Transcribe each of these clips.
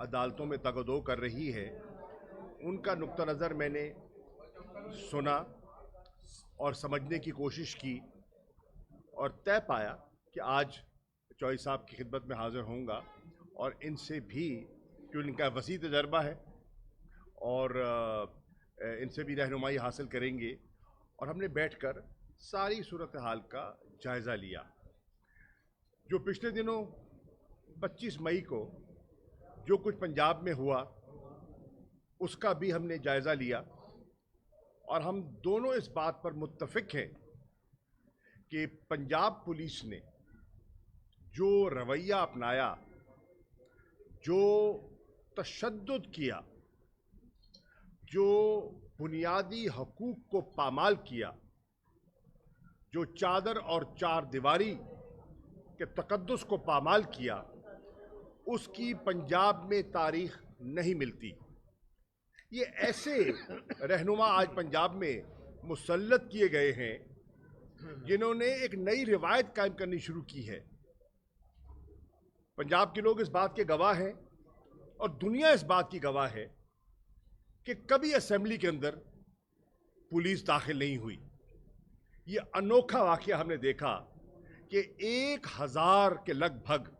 अदालतों में तगदो कर रही है, उनका नुक्ता नज़र मैंने सुना और समझने की कोशिश की और तय पाया कि आज चौधरी साहब की खिदमत में हाज़िर होऊंगा और इनसे भी, क्योंकि इनका वसी तजर्बा है और इनसे भी रहनुमाई हासिल करेंगे। और हमने बैठकर सारी सूरत हाल का जायज़ा लिया। जो पिछले दिनों 25 मई को जो कुछ पंजाब में हुआ उसका भी हमने जायज़ा लिया और हम दोनों इस बात पर मुत्तफिक हैं कि पंजाब पुलिस ने जो रवैया अपनाया, जो तशद्दुद किया, जो बुनियादी हकूक़ को पामाल किया, जो चादर और चार दीवारी के तकद्दुस को पामाल किया, उसकी पंजाब में तारीख नहीं मिलती। ये ऐसे रहनुमा आज पंजाब में मुसल्लत किए गए हैं जिन्होंने एक नई रिवायत कायम करनी शुरू की है। पंजाब के लोग इस बात के गवाह हैं और दुनिया इस बात की गवाह है कि कभी असेंबली के अंदर पुलिस दाखिल नहीं हुई। ये अनोखा वाक़या हमने देखा कि 1000 के लगभग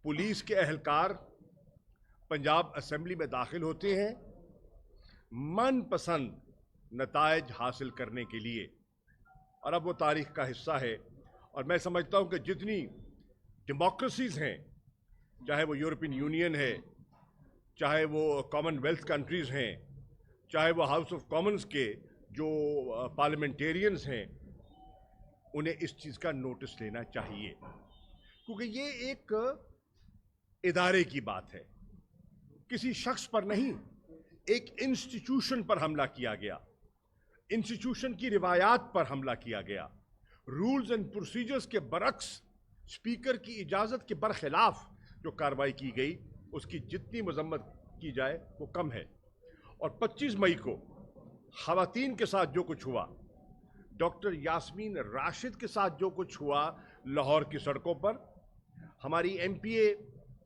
पुलिस के अहलकार पंजाब असेंबली में दाखिल होते हैं मनपसंद नताइज हासिल करने के लिए, और अब वो तारीख का हिस्सा है। और मैं समझता हूँ कि जितनी डेमोक्रेसीज़ हैं, चाहे वो यूरोपियन यूनियन है, चाहे वो कॉमनवेल्थ कंट्रीज़ हैं, चाहे वो हाउस ऑफ कॉमन्स के जो पार्लियामेंटेरियंस हैं, उन्हें इस चीज़ का नोटिस लेना चाहिए, क्योंकि ये एक इदारे की बात है, किसी शख्स पर नहीं, एक इंस्टीट्यूशन पर हमला किया गया, इंस्टीट्यूशन की रिवायात पर हमला किया गया, रूल्स एंड प्रोसीजर्स के बरक्स स्पीकर की इजाज़त के बरखिलाफ जो कार्रवाई की गई, उसकी जितनी मजम्मत की जाए वो कम है। और 25 मई को ख़वातीन के साथ जो कुछ हुआ, डॉक्टर यास्मीन राशिद के साथ जो कुछ हुआ लाहौर की सड़कों पर, हमारी MPA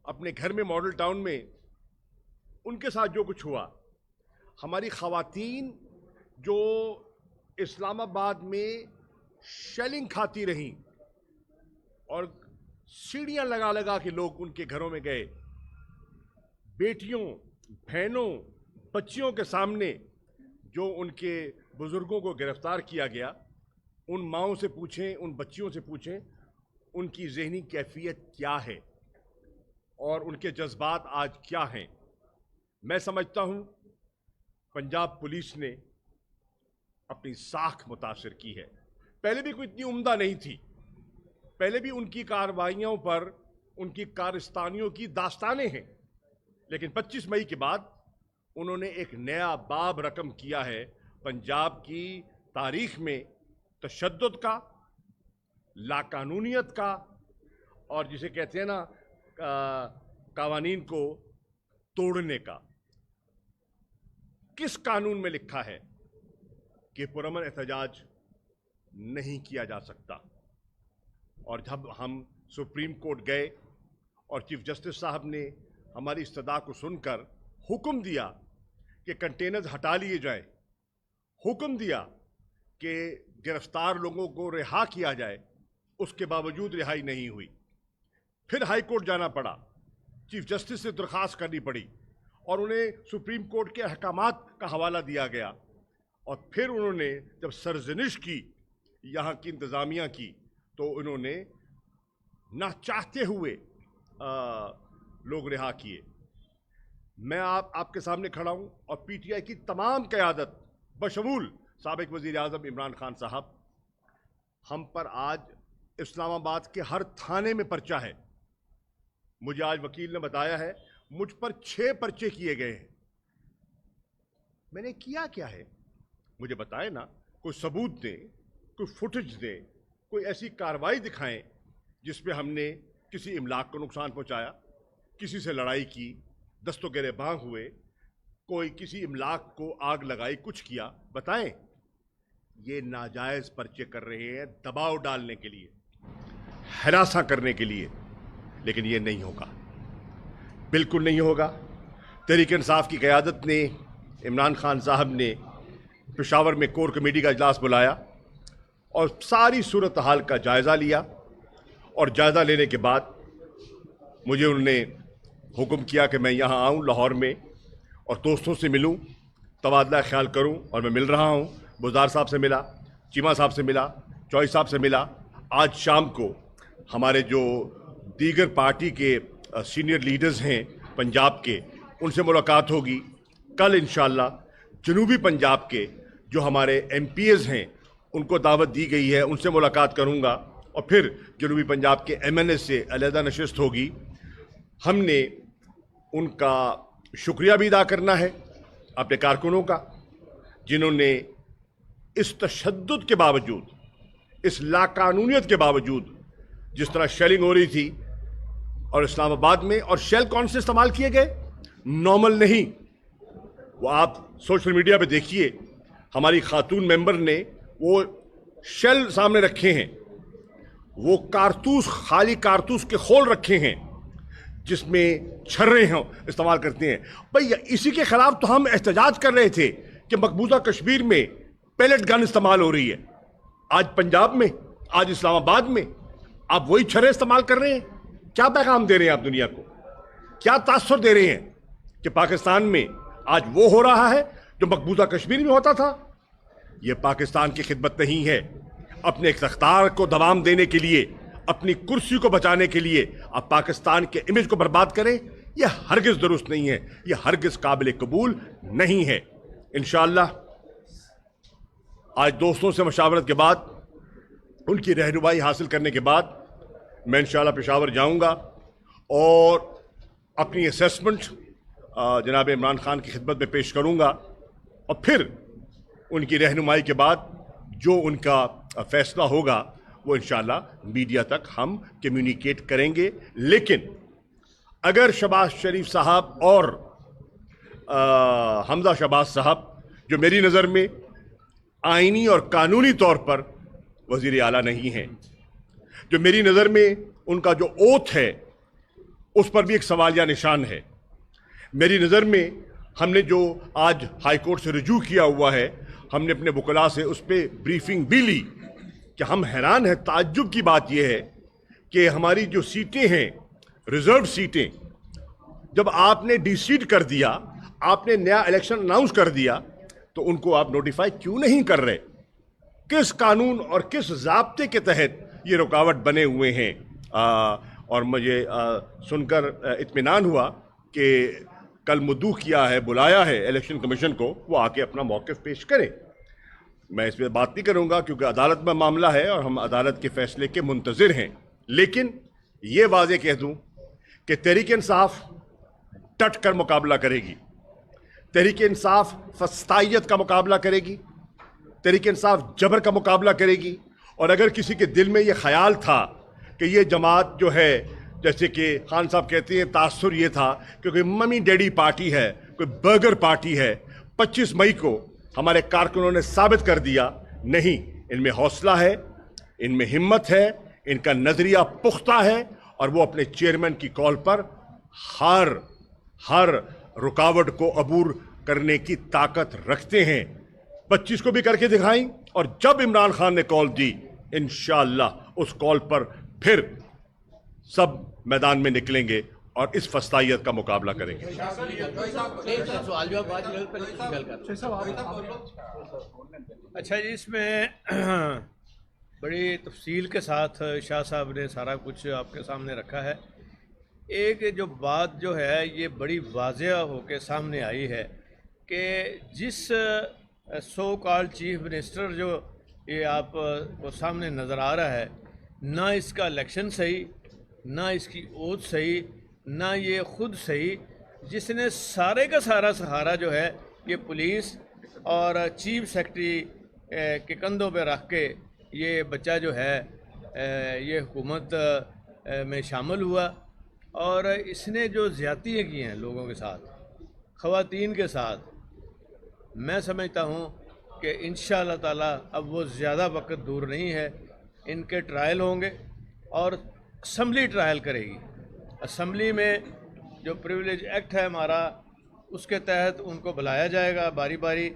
अपने घर में मॉडल टाउन में उनके साथ जो कुछ हुआ, हमारी ख़वातीन जो इस्लामाबाद में शेलिंग खाती रहीं और सीढ़ियाँ लगा लगा के लोग उनके घरों में गए, बेटियों, बहनों, बच्चियों के सामने जो उनके बुज़ुर्गों को गिरफ़्तार किया गया, उन माँओं से पूछें, उन बच्चियों से पूछें उनकी ज़हनी कैफ़ियत क्या है और उनके जज्बात आज क्या हैं। मैं समझता हूँ पंजाब पुलिस ने अपनी साख मुतासिर की है। पहले भी कोई इतनी उम्दा नहीं थी, पहले भी उनकी कार्रवाइयों पर उनकी कारस्तानियों की दास्तानें हैं, लेकिन 25 मई के बाद उन्होंने एक नया बाब रकम किया है पंजाब की तारीख में, तशद्दुद का, लाकानूनियत का, और जिसे कहते हैं ना कावानीन को तोड़ने का। किस कानून में लिखा है कि पुरअमन एहतजाज नहीं किया जा सकता? और जब हम सुप्रीम कोर्ट गए और चीफ जस्टिस साहब ने हमारी इस्तदा को सुनकर हुक्म दिया कि कंटेनर्स हटा लिए जाएं, हुक्म दिया कि गिरफ्तार लोगों को रिहा किया जाए, उसके बावजूद रिहाई नहीं हुई। फिर हाई कोर्ट जाना पड़ा, चीफ जस्टिस से दरख्वास्त करनी पड़ी और उन्हें सुप्रीम कोर्ट के अहकामात का हवाला दिया गया। और फिर उन्होंने जब सरजनिश की यहाँ की इंतज़ामिया की, तो उन्होंने ना चाहते हुए लोग रिहा किए। मैं आपके सामने खड़ा हूँ और PTI की तमाम क़यादत बशमूल साबिक़ वज़ीर आज़म इमरान खान साहब, हम पर आज इस्लामाबाद के हर थाने में पर्चा है। मुझे आज वकील ने बताया है मुझ पर 6 पर्चे किए गए हैं। मैंने किया क्या है? मुझे बताए ना, कोई सबूत दें, कोई फुटेज दें, कोई ऐसी कार्रवाई दिखाएं जिसमें हमने किसी इमलाक को नुकसान पहुंचाया, किसी से लड़ाई की, दस्तों गिरेबां हुए, कोई किसी इमलाक को आग लगाई, कुछ किया, बताएं। ये नाजायज़ पर्चे कर रहे हैं दबाव डालने के लिए, हरासा करने के लिए, लेकिन ये नहीं होगा, बिल्कुल नहीं होगा। तहरीक इंसाफ की क़यादत ने, इमरान खान साहब ने पेशावर में कोर कमेटी का इजलास बुलाया और सारी सूरत हाल का जायज़ा लिया, और जायज़ा लेने के बाद मुझे उन्होंने हुक्म किया कि मैं यहाँ आऊँ लाहौर में और दोस्तों से मिलूँ, तबादला ख्याल करूँ, और मैं मिल रहा हूँ। बुज़दार साहब से मिला, चीमा साहब से मिला, चौई साहब से मिला। आज शाम को हमारे जो दीगर पार्टी के सीनियर लीडर्स हैं पंजाब के, उनसे मुलाकात होगी। कल इंशाअल्लाह जनूबी पंजाब के जो हमारे MPs हैं उनको दावत दी गई है, उनसे मुलाकात करूँगा, और फिर जनूबी पंजाब के MNA से अलहदा नशिस्त होगी। हमने उनका शुक्रिया भी अदा करना है अपने कारकुनों का, जिन्होंने इस तशद्दुद के बावजूद, इस लाकानूनियत के बावजूद, जिस तरह शेलिंग हो रही थी और इस्लामाबाद में, और शेल कौन से इस्तेमाल किए गए, नॉर्मल नहीं, वो आप सोशल मीडिया पे देखिए, हमारी खातून मेंबर ने वो शेल सामने रखे हैं, वो कारतूस, खाली कारतूस के खोल रखे हैं जिसमें छर्रे हैं इस्तेमाल करते हैं। भाई इसी के खिलाफ तो हम एहतजाज कर रहे थे कि मकबूजा कश्मीर में पेलेट गन इस्तेमाल हो रही है। आज पंजाब में, आज इस्लामाबाद में आप वही छर्रे इस्तेमाल कर रहे हैं। क्या पैगाम दे रहे हैं आप दुनिया को, क्या तासुर दे रहे हैं कि पाकिस्तान में आज वो हो रहा है जो मकबूजा कश्मीर में होता था? ये पाकिस्तान की खिदमत नहीं है। अपने इख्तियार को दवाम देने के लिए, अपनी कुर्सी को बचाने के लिए आप पाकिस्तान के इमेज को बर्बाद करें, यह हरगिज़ दुरुस्त नहीं है, यह हरगिज़ काबिल कबूल नहीं है। इंशाअल्लाह आज दोस्तों से मशावरत के बाद, उनकी रहनुमाई हासिल करने के बाद मैं इंशाअल्लाह पेशावर जाऊंगा और अपनी असेसमेंट जनाब इमरान खान की खिदमत में पेश करूंगा, और फिर उनकी रहनुमाई के बाद जो उनका फैसला होगा वो इंशाअल्लाह मीडिया तक हम कम्युनिकेट करेंगे। लेकिन अगर शहबाज शरीफ साहब और हमजा शहबाज साहब, जो मेरी नज़र में आइनी और कानूनी तौर पर वज़ीर आला नहीं हैं, जो मेरी नज़र में उनका जो ओथ है उस पर भी एक सवालिया निशान है, मेरी नज़र में हमने जो आज हाई कोर्ट से रुजू किया हुआ है, हमने अपने वकला से उस पर ब्रीफिंग भी ली कि हम हैरान हैं। ताज्जुब की बात यह है कि हमारी जो सीटें हैं, रिजर्व सीटें, जब आपने डिसीड कर दिया, आपने नया इलेक्शन अनाउंस कर दिया, तो उनको आप नोटिफाई क्यों नहीं कर रहे? किस कानून और किस ज़ाब्ते के तहत ये रुकावट बने हुए हैं? और मुझे सुनकर इत्मीनान हुआ कि कल मुद्दू किया है, बुलाया है इलेक्शन कमीशन को, वो आके अपना मौक़िफ़ पेश करें। मैं इस पर बात नहीं करूँगा क्योंकि अदालत में मामला है और हम अदालत के फ़ैसले के मुंतज़िर हैं। लेकिन ये वाज़े कह दूँ कि तहरीक इंसाफ डट कर मुकाबला करेगी, तहरीक इंसाफ फस्तायत का मुकाबला करेगी, तहरीक इंसाफ जबर का मुकाबला करेगी। और अगर किसी के दिल में ये ख्याल था कि ये जमात जो है, जैसे कि खान साहब कहते हैं, तासुर ये था क्योंकि मम्मी डैडी पार्टी है, कोई बर्गर पार्टी है, 25 मई को हमारे कारकुनों ने साबित कर दिया, नहीं, इनमें हौसला है, इनमें हिम्मत है, इनका नज़रिया पुख्ता है, और वो अपने चेयरमैन की कॉल पर हर रुकावट को अबूर करने की ताकत रखते हैं। 25 को भी करके दिखाई, और जब इमरान खान ने कॉल दी, इंशाअल्लाह उस कॉल पर फिर सब मैदान में निकलेंगे और इस फस्तायत का मुकाबला करेंगे। अच्छा जी, इसमें बड़ी तफसील के साथ शाह साहब ने सारा कुछ आपके सामने रखा है। एक जो बात जो है ये बड़ी वाज़ेह होकर सामने आई है कि जिस सो कॉल्ड चीफ मिनिस्टर जो ये आप को सामने नज़र आ रहा है, ना इसका इलेक्शन सही, ना इसकी ओथ सही, ना ये ख़ुद सही, जिसने सारे का सारा सहारा जो है ये पुलिस और चीफ सेक्रेटरी के कंधों पे रख के ये बच्चा जो है ये हुकूमत में शामिल हुआ, और इसने जो ज़्यादतियाँ की हैं लोगों के साथ, ख़वातीन के साथ, मैं समझता हूँ कि इंशाअल्लाह ताला अब वो ज़्यादा वक्त दूर नहीं है, इनके ट्रायल होंगे और असम्बली ट्रायल करेगी। असम्बली में जो प्रिविलेज एक्ट है हमारा, اس کے تحت ان کو بلایا جائے گا باری باری،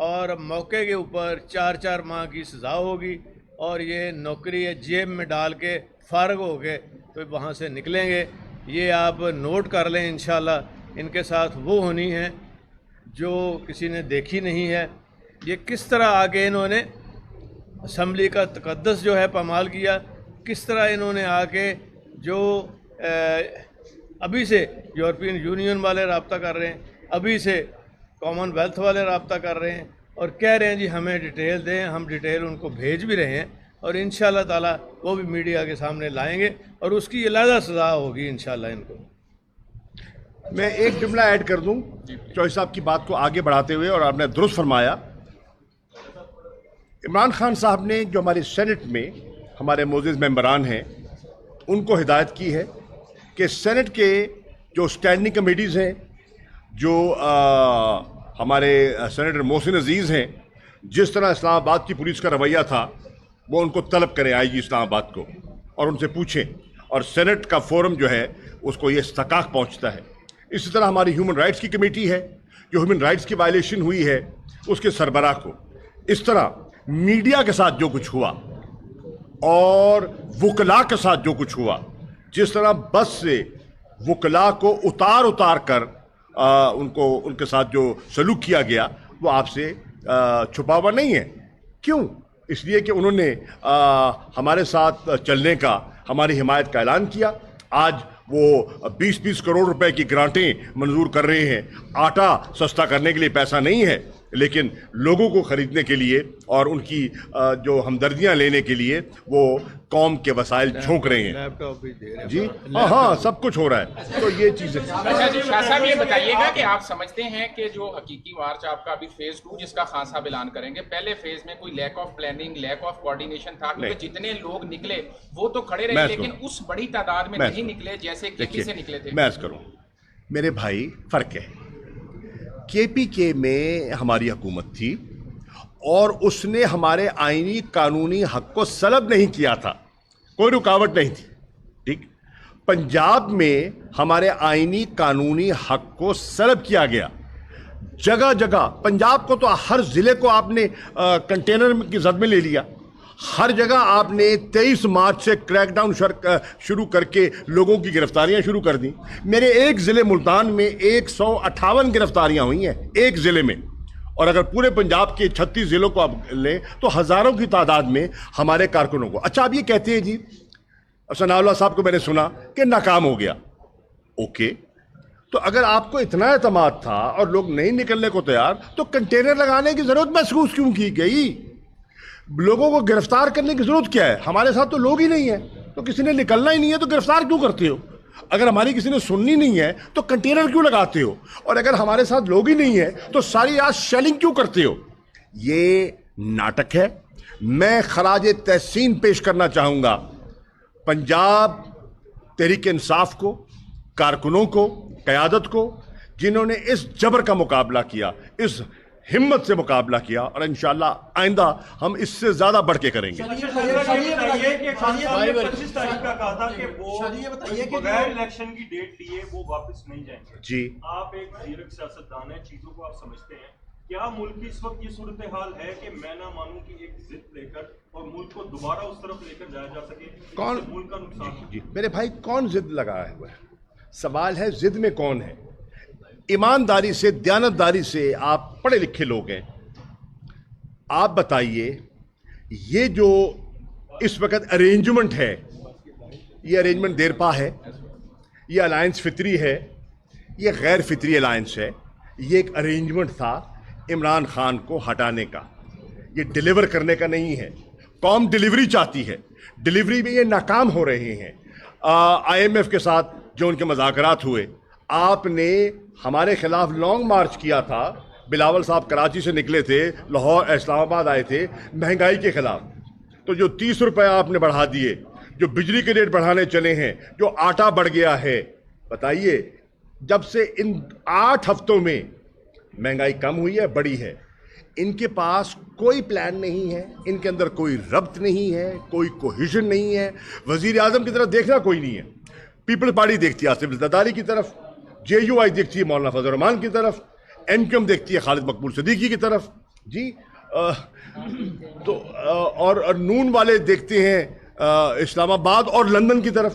اور موقع کے اوپر 4 ماہ کی سزا ہوگی، اور یہ نوکری جیب میں ڈال کے فارغ ہو کے تو وہاں سے نکلیں گے۔ یہ آپ نوٹ کر لیں، انشاءاللہ ان کے ساتھ وہ ہونی ہے جو کسی نے دیکھی نہیں ہے۔ یہ کس طرح آگے انہوں نے اسمبلی کا تقدس جو ہے پامال کیا، کس طرح انہوں نے آ کے جو ابھی سے یورپین یونین والے رابطہ کر رہے ہیں، ابھی سے کامن ویلتھ والے رابطہ کر رہے ہیں، اور کہہ رہے ہیں جی ہمیں ڈیٹیل دیں، ہم ڈیٹیل ان کو بھیج بھی رہے ہیں، اور انشاءاللہ تعالی وہ بھی میڈیا کے سامنے لائیں گے، اور اس کی علیحدہ سزا ہوگی انشاءاللہ ان کو۔ میں ایک جملہ ایڈ کر دوں چوہدری صاحب کی بات کو آگے بڑھاتے ہوئے، اور آپ نے درست فرمایا۔ عمران خان صاحب نے جو ہماری سینٹ میں ہمارے معزز ممبران ہیں ان کو ہدایت کی ہے کہ سینٹ کے جو اسٹینڈنگ کمیٹیز ہیں، جو ہمارے سینیٹر محسن عزیز ہیں، جس طرح اسلام آباد کی پولیس کا رویہ تھا وہ ان کو طلب کریں آئی جی اسلام آباد کو، اور ان سے پوچھیں، اور سینٹ کا فورم جو ہے اس کو یہ استحقاق پہنچتا ہے۔ اسی طرح ہماری ہیومن رائٹس کی کمیٹی ہے، جو ہیومن رائٹس کی وائلیشن ہوئی ہے اس کے سربراہ کو۔ اس طرح میڈیا کے ساتھ جو کچھ ہوا اور وکلاء کے ساتھ جو کچھ ہوا، جس طرح بس سے وکلاء کو اتار کر ان کے ساتھ جو سلوک کیا گیا، وہ آپ سے چھپا ہوا نہیں ہے۔ کیوں؟ اس لیے کہ انہوں نے ہمارے ساتھ چلنے کا، ہماری حمایت کا اعلان کیا۔ آج وہ 20 کروڑ روپے کی گرانٹیں منظور کر رہے ہیں۔ آٹا سستا کرنے کے لیے پیسہ نہیں ہے، لیکن لوگوں کو خریدنے کے لیے اور ان کی جو ہمدردیاں لینے کے لیے وہ قوم کے وسائل جھونک رہے ہیں۔ لیپ ٹاپ بھی دے رہے ہیں جی ہاں، سب کچھ ہو رہا ہے۔ تو یہ چیزیں اچھا جی، شاہ صاحب یہ بتائیے گا کہ آپ سمجھتے ہیں کہ جو حقیقی مارچ آپ کا ابھی فیز 2 جس کا خان صاحب اعلان کریں گے، پہلے فیز میں کوئی lack of planning, lack of coordination تھا؟ کیونکہ جتنے لوگ نکلے وہ تو کھڑے رہے، لیکن اس بڑی تعداد میں نہیں نکلے جیسے کے سے نکلے تھے۔ میں عرض کروں، میرے بھائی، فرق ہے۔ کے پی کے میں ہماری حکومت تھی اور اس نے ہمارے آئینی قانونی حق کو سلب نہیں کیا تھا، کوئی رکاوٹ نہیں تھی، ٹھیک۔ پنجاب میں ہمارے آئینی قانونی حق کو سلب کیا گیا، جگہ جگہ۔ پنجاب کو تو ہر ضلع کو آپ نے کنٹینر کی زد میں لے لیا، ہر جگہ آپ نے 23 مارچ سے کریک ڈاؤن شروع کر کے لوگوں کی گرفتاریاں شروع کر دیں۔ میرے ایک ضلع ملتان میں 158 گرفتاریاں ہوئی ہیں، ایک ضلع میں، اور اگر پورے پنجاب کے 36 ضلعوں کو آپ لیں تو ہزاروں کی تعداد میں ہمارے کارکنوں کو۔ اچھا، آپ یہ کہتے ہیں جی ثناء اللہ صاحب کو میں نے سنا کہ ناکام ہو گیا۔ اوکے، تو اگر آپ کو اتنا اعتماد تھا اور لوگ نہیں نکلنے کو تیار، تو کنٹینر لگانے کی ضرورت محسوس کیوں کی گئی؟ لوگوں کو گرفتار کرنے کی ضرورت کیا ہے؟ ہمارے ساتھ تو لوگ ہی نہیں ہیں، تو کسی نے نکلنا ہی نہیں ہے تو گرفتار کیوں کرتے ہو؟ اگر ہماری کسی نے سننی نہیں ہے تو کنٹینر کیوں لگاتے ہو؟ اور اگر ہمارے ساتھ لوگ ہی نہیں ہیں تو ساری رات شیلنگ کیوں کرتے ہو؟ یہ ناٹک ہے۔ میں خراج تحسین پیش کرنا چاہوں گا پنجاب تحریک انصاف کو، کارکنوں کو، قیادت کو، جنہوں نے اس جبر کا مقابلہ کیا، اس ہمت سے مقابلہ کیا، اور انشاءاللہ آئندہ ہم اس سے زیادہ بڑھ کے کریں گے۔ بغیر الیکشن کی ڈیٹ لیے وہ واپس نہیں جائیں گے۔ جی، آپ ایک زیرک سیاستدان ہیں، چیزوں کو آپ سمجھتے ہیں۔ کیا ملک کی اس وقت یہ صورتحال ہے کہ میں نہ مانوں کی ایک ضد لے کر اور ملک کو دوبارہ اس طرف لے کر جایا جا سکے؟ کون ملک کا نقصان؟ جی میرے بھائی، کون ضد لگایا ہوا ہے؟ سوال ہے ضد میں کون ہے؟ ایمانداری سے، دیانتداری سے، آپ پڑھے لکھے لوگ ہیں، آپ بتائیے یہ جو اس وقت ارینجمنٹ ہے، یہ ارینجمنٹ دیرپا ہے، یہ الائنس فطری ہے، یہ غیر فطری الائنس ہے؟ یہ ایک ارینجمنٹ تھا عمران خان کو ہٹانے کا، یہ ڈیلیور کرنے کا نہیں ہے۔ قوم ڈیلیوری چاہتی ہے، ڈیلیوری میں یہ ناکام ہو رہے ہیں۔ آئی ایم ایف کے ساتھ جو ان کے مذاکرات ہوئے، آپ نے ہمارے خلاف لانگ مارچ کیا تھا، بلاول صاحب کراچی سے نکلے تھے، لاہور اسلام آباد آئے تھے مہنگائی کے خلاف، تو جو 30 روپے آپ نے بڑھا دیے، جو بجلی کے ریٹ بڑھانے چلے ہیں، جو آٹا بڑھ گیا ہے، بتائیے جب سے ان 8 ہفتوں میں مہنگائی کم ہوئی ہے، بڑی ہے؟ ان کے پاس کوئی پلان نہیں ہے، ان کے اندر کوئی ربط نہیں ہے، کوئی کوہیژن نہیں ہے۔ وزیر اعظم کی طرف دیکھنا کوئی نہیں ہے، پیپلز پارٹی دیکھتی ہے آصف الزرداری کی طرف، JUI देखती है मौलाना फजल रहमान की तरफ, NQM देखती है खालिद मकबूल सिद्दीकी की तरफ जी, तो और नून वाले देखते हैं इस्लामाबाद और लंदन की तरफ।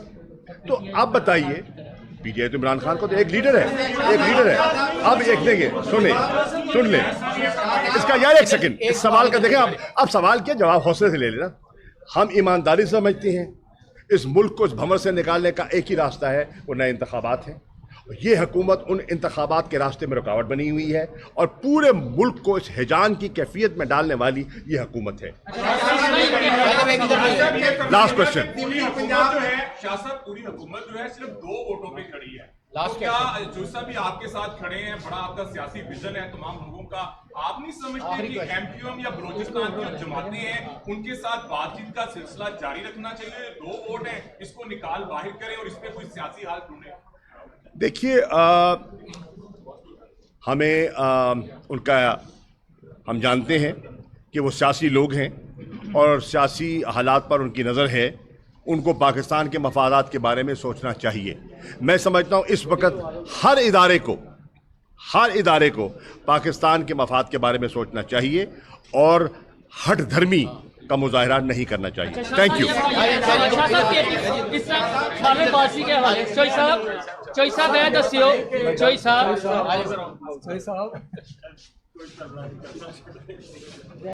तो आप बताइए, पीटीआई तो इमरान खान को तो एक लीडर है। अब एक देंगे, सुन ले इसका यार, एक सेकंड इस सवाल का देखें। अब सवाल क्या, जवाब हौसले से ले लेना। हम ईमानदारी समझते हैं इस मुल्क को इस भंवर से निकालने का एक ही रास्ता है, वो नए इंतखाबात हैं। ये हुकूमत उन इंतखाबात के रास्ते में रुकावट बनी हुई है और पूरे मुल्क को इस हिजान की कैफियत में डालने वाली ये हुकूमत है। Last question. पूरी हुकूमत जो है शासक, पूरी हुकूमत जो है सिर्फ 2 वोटों पे खड़ी है। तो क्या जोसा भी आपके साथ खड़े हैं, बड़ा आपका सियासी विजन है तमाम लोगों का, आप नहीं समझते कि MQM या बलूचिस्तान की जो जमातें हैं उनके साथ बातचीत का सिलसिला जारी रखना चाहिए? 2 वोट हैं, इसको निकाल बाहर करें और इस पे कोई सियासी हाल ढूंढे। देखिए, हम जानते हैं कि वो सियासी लोग हैं और सियासी हालात पर उनकी नज़र है। उनको पाकिस्तान के मफादात के बारे में सोचना चाहिए। मैं समझता हूँ इस वक्त हर इदारे को पाकिस्तान के मफाद के बारे में सोचना चाहिए और हट धर्मी का मुजाहरा नहीं करना चाहिए। Thank you. चोई साहब